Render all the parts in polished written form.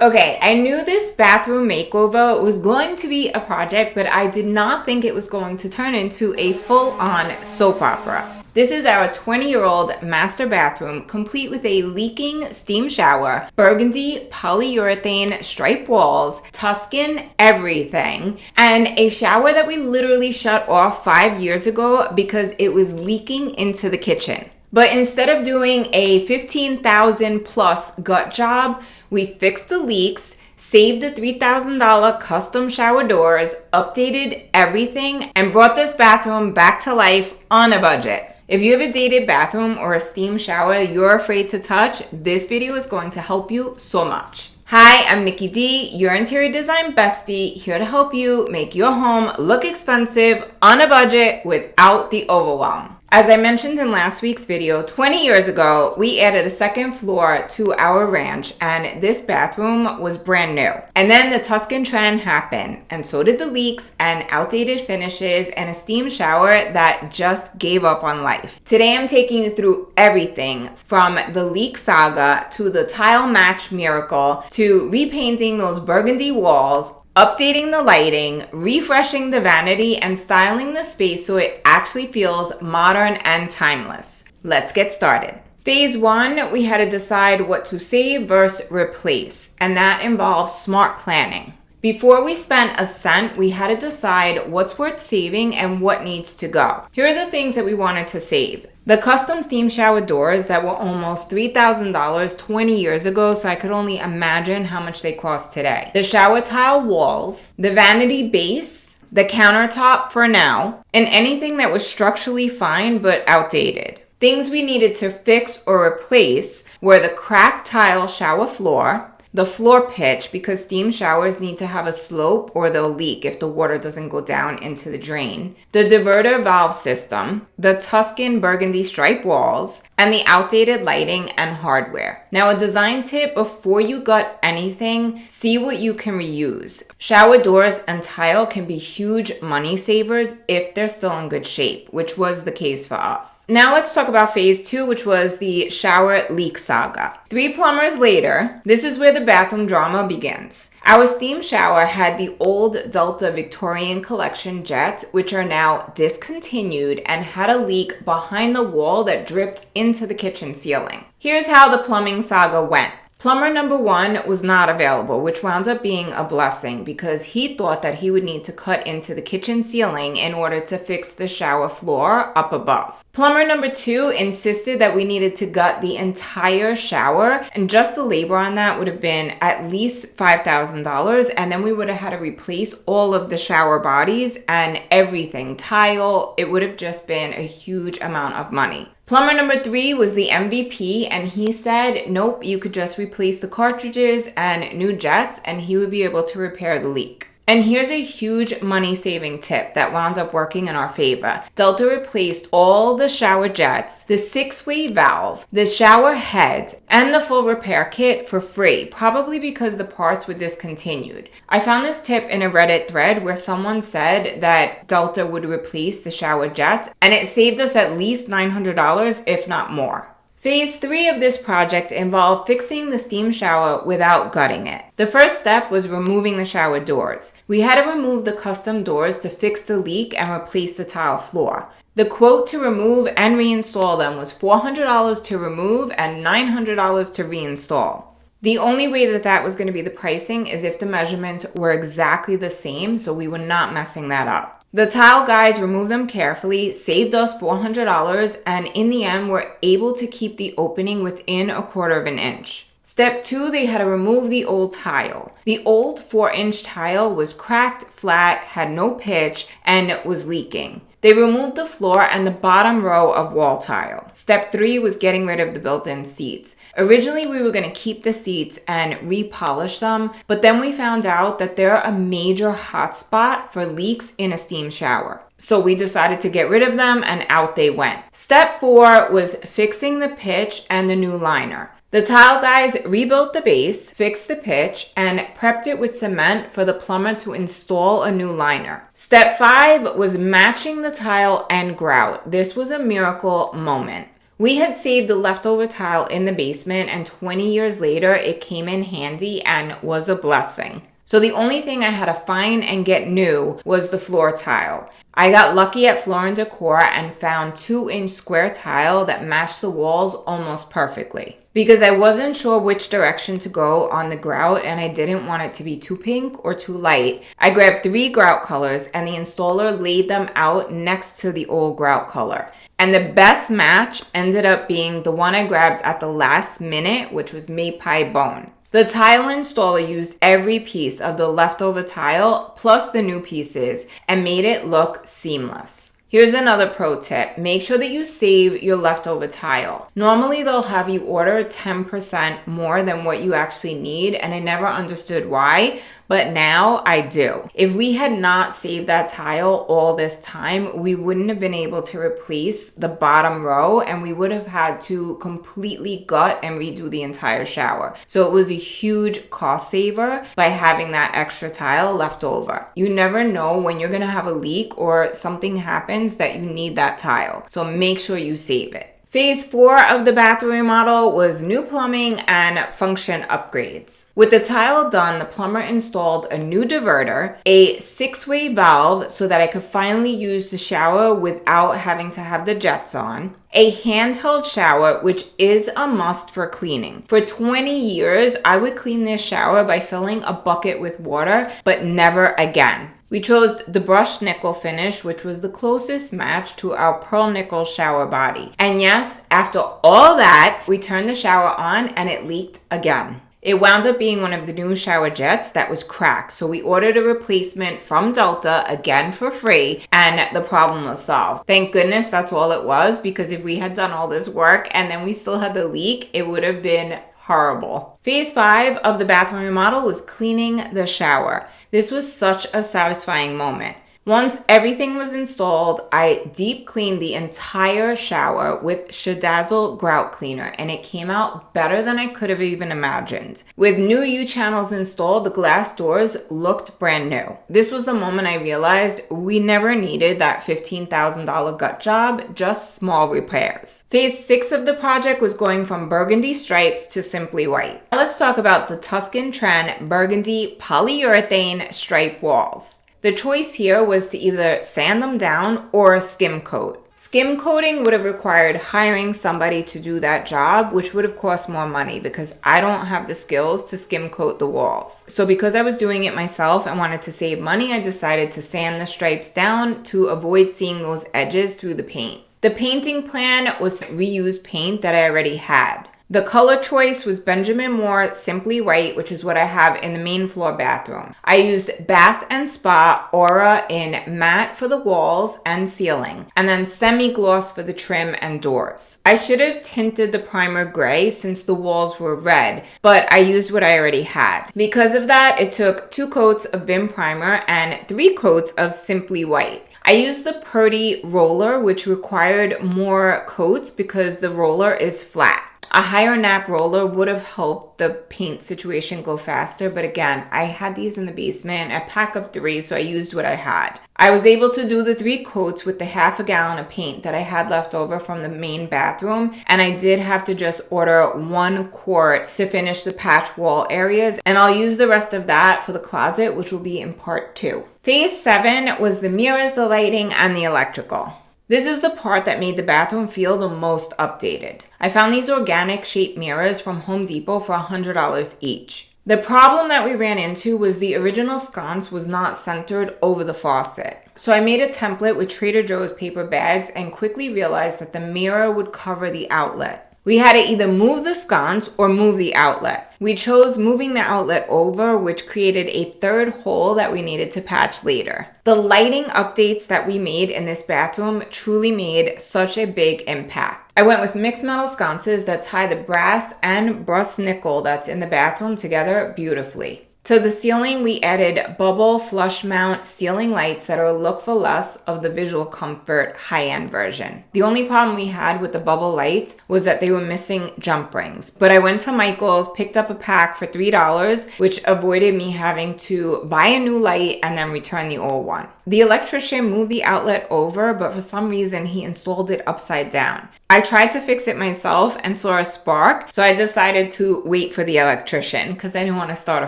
Okay, I knew this bathroom makeover was going to be a project, but I did not think it was going to turn into a full-on soap opera. This is our 20-year-old master bathroom, complete with a leaking steam shower, burgundy polyurethane striped walls, Tuscan everything, and a shower that we literally shut off 5 years ago because it was leaking into the kitchen. But instead of doing a $15,000 plus gut job, we fixed the leaks, saved the $3,000 custom shower doors, updated everything, and brought this bathroom back to life on a budget. If you have a dated bathroom or a steam shower you're afraid to touch, this video is going to help you so much. Hi, I'm Nikki D, your interior design bestie, here to help you make your home look expensive on a budget without the overwhelm. As I mentioned in last week's video, 20 years ago, we added a second floor to our ranch, and this bathroom was brand new. And then the Tuscan trend happened, and so did the leaks and outdated finishes and a steam shower that just gave up on life. Today I'm taking you through everything from the leak saga to the tile match miracle to repainting those burgundy walls, updating the lighting, refreshing the vanity, and styling the space so it actually feels modern and timeless. Let's get started. Phase 1, we had to decide what to save versus replace, and that involves smart planning. Before we spent a cent, we had to decide what's worth saving and what needs to go. Here are the things that we wanted to save. The custom steam shower doors that were almost $3,000 20 years ago, so I could only imagine how much they cost today. The shower tile walls, the vanity base, the countertop for now, and anything that was structurally fine but outdated. Things we needed to fix or replace were the cracked tile shower floor, the floor pitch, because steam showers need to have a slope or they'll leak if the water doesn't go down into the drain, the diverter valve system, the Tuscan burgundy stripe walls, and the outdated lighting and hardware. Now, a design tip before you gut anything, see what you can reuse. Shower doors and tile can be huge money savers if they're still in good shape, which was the case for us. Now let's talk about phase 2, which was the shower leak saga. 3 plumbers later, this is where the bathroom drama begins. Our steam shower had the old Delta Victorian collection jets, which are now discontinued, and had a leak behind the wall that dripped into the kitchen ceiling. Here's how the plumbing saga went. Plumber number 1 was not available, which wound up being a blessing because he thought that he would need to cut into the kitchen ceiling in order to fix the shower floor up above. Plumber number 2 insisted that we needed to gut the entire shower, and just the labor on that would have been at least $5,000, and then we would have had to replace all of the shower bodies and everything, tile. It would have just been a huge amount of money. Plumber number 3 was the MVP, and he said, nope, you could just replace the cartridges and new jets, and he would be able to repair the leak. And here's a huge money-saving tip that wound up working in our favor. Delta replaced all the shower jets, the 6-way valve, the shower heads, and the full repair kit for free, probably because the parts were discontinued. I found this tip in a Reddit thread where someone said that Delta would replace the shower jets, and it saved us at least $900, if not more. Phase 3 of this project involved fixing the steam shower without gutting it. The first step was removing the shower doors. We had to remove the custom doors to fix the leak and replace the tile floor. The quote to remove and reinstall them was $400 to remove and $900 to reinstall. The only way that was going to be the pricing is if the measurements were exactly the same, so we were not messing that up. The tile guys removed them carefully, saved us $400, and in the end were able to keep the opening within 1/4 of an inch. Step 2, they had to remove the old tile. The old 4-inch tile was cracked, flat, had no pitch, and was leaking. They removed the floor and the bottom row of wall tile. Step 3 was getting rid of the built-in seats. Originally, we were going to keep the seats and repolish them, but then we found out that they're a major hotspot for leaks in a steam shower. So we decided to get rid of them, and out they went. Step 4 was fixing the pitch and the new liner. The tile guys rebuilt the base, fixed the pitch, and prepped it with cement for the plumber to install a new liner. Step 5 was matching the tile and grout. This was a miracle moment. We had saved the leftover tile in the basement, and 20 years later, it came in handy and was a blessing. So the only thing I had to find and get new was the floor tile. I got lucky at Floor & Decor and found 2-inch square tile that matched the walls almost perfectly. Because I wasn't sure which direction to go on the grout and I didn't want it to be too pink or too light, I grabbed 3 grout colors and the installer laid them out next to the old grout color. And the best match ended up being the one I grabbed at the last minute, which was Maypie Bone. The tile installer used every piece of the leftover tile plus the new pieces and made it look seamless. Here's another pro tip. Make sure that you save your leftover tile. Normally they'll have you order 10% more than what you actually need, and I never understood why, but now I do. If we had not saved that tile all this time, we wouldn't have been able to replace the bottom row and we would have had to completely gut and redo the entire shower. So it was a huge cost saver by having that extra tile left over. You never know when you're gonna have a leak or something happens that you need that tile. So make sure you save it. Phase 4 of the bathroom remodel was new plumbing and function upgrades. With the tile done, the plumber installed a new diverter, a 6-way valve so that I could finally use the shower without having to have the jets on, a handheld shower, which is a must for cleaning. For 20 years, I would clean this shower by filling a bucket with water, but never again. We chose the brushed nickel finish, which was the closest match to our pearl nickel shower body. And yes, after all that, we turned the shower on and it leaked again. It wound up being one of the new shower jets that was cracked, so we ordered a replacement from Delta again for free, and the problem was solved. Thank goodness that's all it was, because if we had done all this work and then we still had the leak, it would have been horrible. Phase 5 of the bathroom remodel was cleaning the shower. This was such a satisfying moment. Once everything was installed, I deep cleaned the entire shower with Shadazzle grout cleaner, and it came out better than I could have even imagined. With new U-channels installed, the glass doors looked brand new. This was the moment I realized we never needed that $15,000 gut job, just small repairs. Phase 6 of the project was going from burgundy stripes to simply white. Now let's talk about the Tuscan trend burgundy polyurethane stripe walls. The choice here was to either sand them down or skim coat. Skim coating would have required hiring somebody to do that job, which would have cost more money because I don't have the skills to skim coat the walls. So because I was doing it myself and wanted to save money, I decided to sand the stripes down to avoid seeing those edges through the paint. The painting plan was reuse paint that I already had. The color choice was Benjamin Moore Simply White, which is what I have in the main floor bathroom. I used Bath & Spa Aura in matte for the walls and ceiling, and then semi-gloss for the trim and doors. I should have tinted the primer gray since the walls were red, but I used what I already had. Because of that, it took 2 coats of BIM primer and 3 coats of Simply White. I used the Purdy roller, which required more coats because the roller is flat. A higher nap roller would have helped the paint situation go faster, but again, I had these in the basement, a pack of 3, so I used what I had. I was able to do the 3 coats with the half a gallon of paint that I had left over from the main bathroom, and I did have to just order 1 quart to finish the patch wall areas, and I'll use the rest of that for the closet, which will be in part 2. Phase 7 was the mirrors, the lighting, and the electrical. This is the part that made the bathroom feel the most updated. I found these organic shaped mirrors from Home Depot for $100 each. The problem that we ran into was the original sconce was not centered over the faucet. So I made a template with Trader Joe's paper bags and quickly realized that the mirror would cover the outlet. We had to either move the sconce or move the outlet. We chose moving the outlet over, which created a 3rd hole that we needed to patch later. The lighting updates that we made in this bathroom truly made such a big impact. I went with mixed metal sconces that tie the brass and brushed nickel that's in the bathroom together beautifully. To the ceiling, we added bubble flush mount ceiling lights that are a look for less of the visual comfort high-end version. The only problem we had with the bubble lights was that they were missing jump rings. But I went to Michael's, picked up a pack for $3, which avoided me having to buy a new light and then return the old one. The electrician moved the outlet over, but for some reason he installed it upside down. I tried to fix it myself and saw a spark, so I decided to wait for the electrician because I didn't want to start a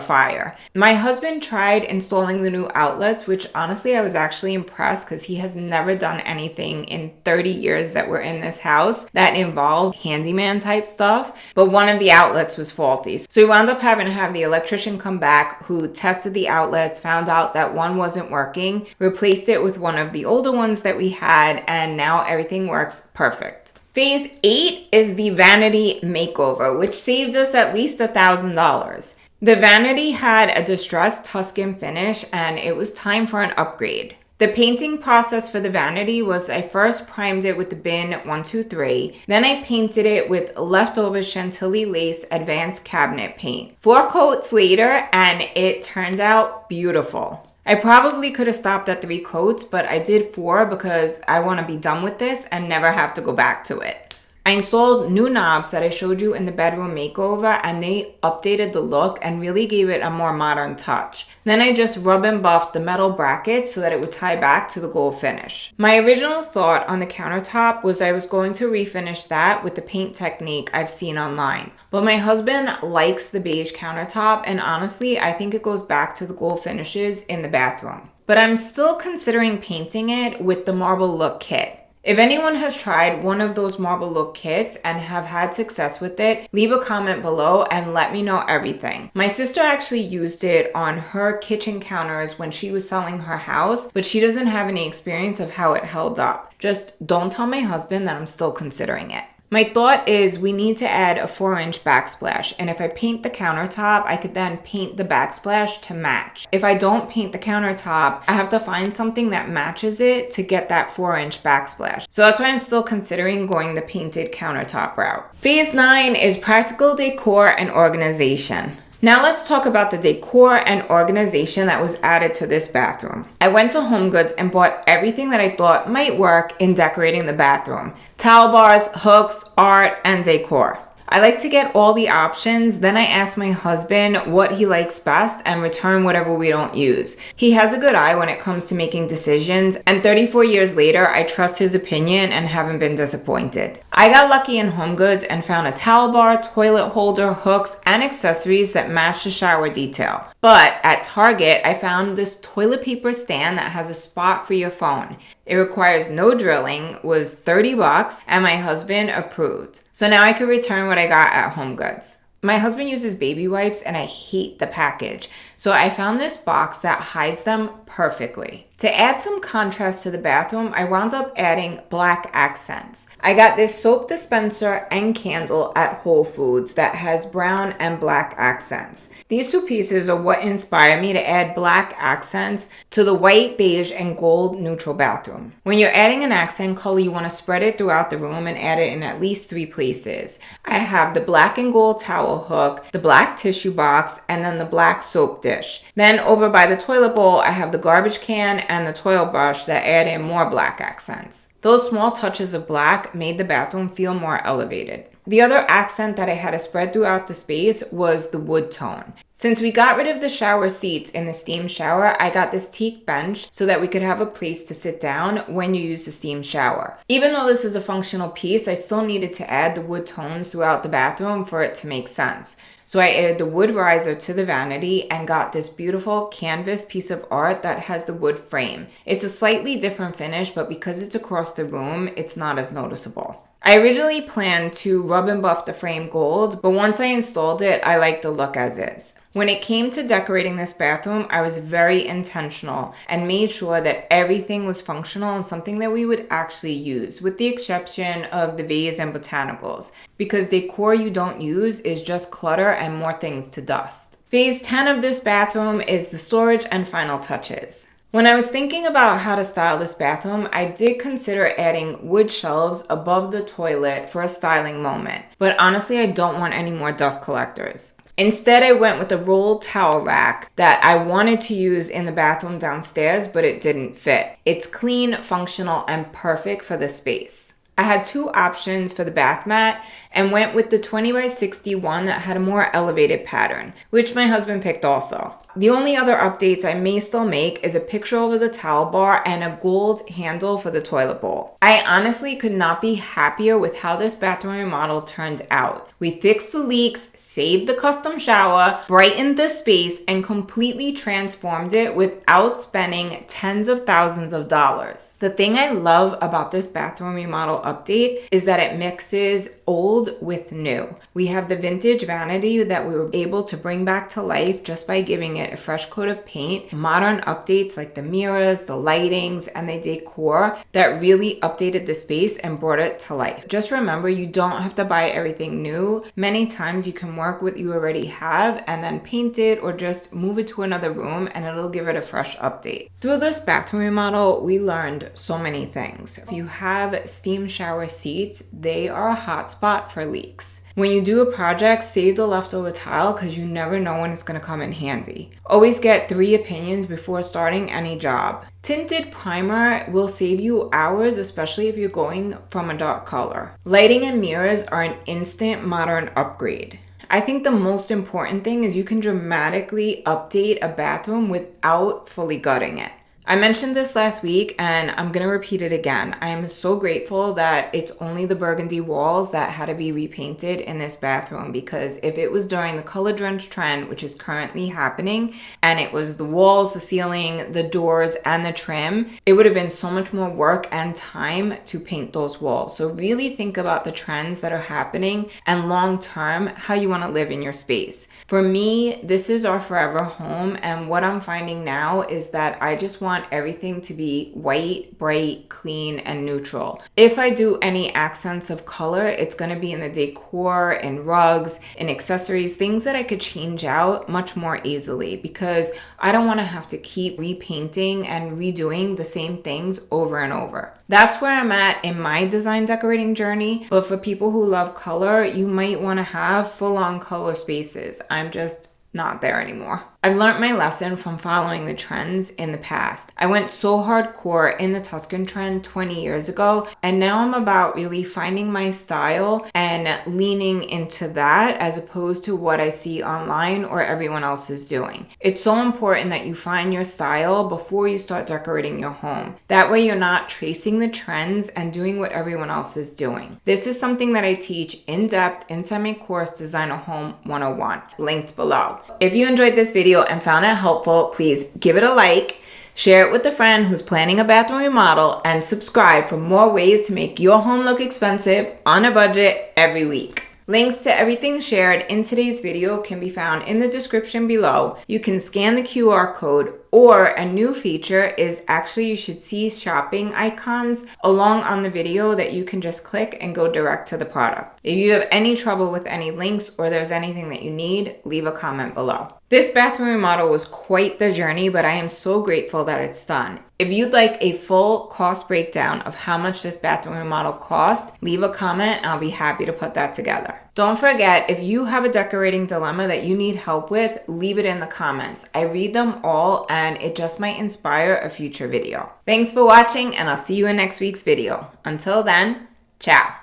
fire. My husband tried installing the new outlets, which honestly I was actually impressed because he has never done anything in 30 years that we're in this house that involved handyman type stuff, but one of the outlets was faulty. So we wound up having to have the electrician come back who tested the outlets, found out that one wasn't working, replaced it with one of the older ones that we had, and now everything works perfect. Phase 8 is the Vanity Makeover, which saved us at least $1,000. The Vanity had a distressed Tuscan finish and it was time for an upgrade. The painting process for the Vanity was I first primed it with the bin 123, then I painted it with leftover Chantilly lace advanced cabinet paint. 4 coats later and it turned out beautiful. I probably could have stopped at 3 coats, but I did 4 because I want to be done with this and never have to go back to it. I installed new knobs that I showed you in the bedroom makeover and they updated the look and really gave it a more modern touch. Then I just rub and buffed the metal brackets so that it would tie back to the gold finish. My original thought on the countertop was I was going to refinish that with the paint technique I've seen online. But my husband likes the beige countertop and honestly I think it goes back to the gold finishes in the bathroom. But I'm still considering painting it with the marble look kit. If anyone has tried one of those marble look kits and have had success with it, leave a comment below and let me know everything. My sister actually used it on her kitchen counters when she was selling her house, but she doesn't have any experience of how it held up. Just don't tell my husband that I'm still considering it. My thought is we need to add a 4-inch backsplash, and if I paint the countertop, I could then paint the backsplash to match. If I don't paint the countertop, I have to find something that matches it to get that 4-inch backsplash. So that's why I'm still considering going the painted countertop route. Phase 9 is practical decor and organization. Now let's talk about the decor and organization that was added to this bathroom. I went to HomeGoods and bought everything that I thought might work in decorating the bathroom. Towel bars, hooks, art, and decor. I like to get all the options, then I ask my husband what he likes best and return whatever we don't use. He has a good eye when it comes to making decisions, and 34 years later, I trust his opinion and haven't been disappointed. I got lucky in HomeGoods and found a towel bar, toilet holder, hooks, and accessories that match the shower detail. But at Target, I found this toilet paper stand that has a spot for your phone. It requires no drilling, was $30, and my husband approved. So now I can return what I got at HomeGoods. My husband uses baby wipes and I hate the package. So I found this box that hides them perfectly. To add some contrast to the bathroom, I wound up adding black accents. I got this soap dispenser and candle at Whole Foods that has brown and black accents. These 2 pieces are what inspired me to add black accents to the white, beige, and gold neutral bathroom. When you're adding an accent color, you want to spread it throughout the room and add it in at least 3 places. I have the black and gold towel hook, the black tissue box, and then the black soap dish. Then over by the toilet bowl, I have the garbage can and the toilet brush that add in more black accents. Those small touches of black made the bathroom feel more elevated. The other accent that I had to spread throughout the space was the wood tone. Since we got rid of the shower seats in the steam shower, I got this teak bench so that we could have a place to sit down when you use the steam shower. Even though this is a functional piece, I still needed to add the wood tones throughout the bathroom for it to make sense. So I added the wood riser to the vanity and got this beautiful canvas piece of art that has the wood frame. It's a slightly different finish, but because it's across the room, it's not as noticeable. I originally planned to rub and buff the frame gold, but once I installed it, I liked the look as is. When it came to decorating this bathroom, I was very intentional and made sure that everything was functional and something that we would actually use, with the exception of the vase and botanicals, because decor you don't use is just clutter and more things to dust. Phase 10 of this bathroom is the storage and final touches. When I was thinking about how to style this bathroom, I did consider adding wood shelves above the toilet for a styling moment, but honestly, I don't want any more dust collectors. Instead, I went with a rolled towel rack that I wanted to use in the bathroom downstairs, but it didn't fit. It's clean, functional, and perfect for the space. I had 2 options for the bath mat, and went with the 20x61 that had a more elevated pattern, which my husband picked also. The only other updates I may still make is a picture over the towel bar and a gold handle for the toilet bowl. I honestly could not be happier with how this bathroom remodel turned out. We fixed the leaks, saved the custom shower, brightened the space, and completely transformed it without spending tens of thousands of dollars. The thing I love about this bathroom remodel update is that it mixes old with new. We have the vintage Vanity that we were able to bring back to life just by giving it a fresh coat of paint, modern updates like the mirrors, the lightings, and the decor that really updated the space and brought it to life. Just remember, you don't have to buy everything new. Many times you can work with what you already have and then paint it or just move it to another room and it'll give it a fresh update. Through this bathroom remodel, we learned so many things. If you have steam shower seats, they are a hotspot for leaks. When you do a project, save the leftover tile because you never know when it's going to come in handy. Always get 3 opinions before starting any job. Tinted primer will save you hours, especially if you're going from a dark color. Lighting and mirrors are an instant modern upgrade. I think the most important thing is you can dramatically update a bathroom without fully gutting it. I mentioned this last week and I'm going to repeat it again. I am so grateful that it's only the burgundy walls that had to be repainted in this bathroom, because if it was during the color drenched trend, which is currently happening, and it was the walls, the ceiling, the doors, and the trim, it would have been so much more work and time to paint those walls. So really think about the trends that are happening and long term, how you want to live in your space. For me, this is our forever home, and what I'm finding now is that I just want everything to be white, bright, clean, and neutral. If I do any accents of color, it's going to be in the decor, in rugs, in accessories, things that I could change out much more easily, because I don't want to have to keep repainting and redoing the same things over and over. That's where I'm at in my design decorating journey. But for people who love color, you might want to have full-on color spaces. I'm just not there anymore. I've learned my lesson from following the trends in the past. I went so hardcore in the Tuscan trend 20 years ago, and now I'm about really finding my style and leaning into that as opposed to what I see online or everyone else is doing. It's so important that you find your style before you start decorating your home. That way you're not tracing the trends and doing what everyone else is doing. This is something that I teach in depth inside my course, Design a Home 101, linked below. If you enjoyed this video and found it helpful, please give it a like, share it with a friend who's planning a bathroom remodel, and subscribe for more ways to make your home look expensive on a budget every week. Links to everything shared in today's video can be found in the description below. You can scan the QR code, or a new feature is actually you should see shopping icons along on the video that you can just click and go direct to the product. If you have any trouble with any links or there's anything that you need, leave a comment below. This bathroom remodel was quite the journey, but I am so grateful that it's done. If you'd like a full cost breakdown of how much this bathroom remodel cost, leave a comment and I'll be happy to put that together. Don't forget, if you have a decorating dilemma that you need help with, leave it in the comments. I read them all and it just might inspire a future video. Thanks for watching, and I'll see you in next week's video. Until then, ciao.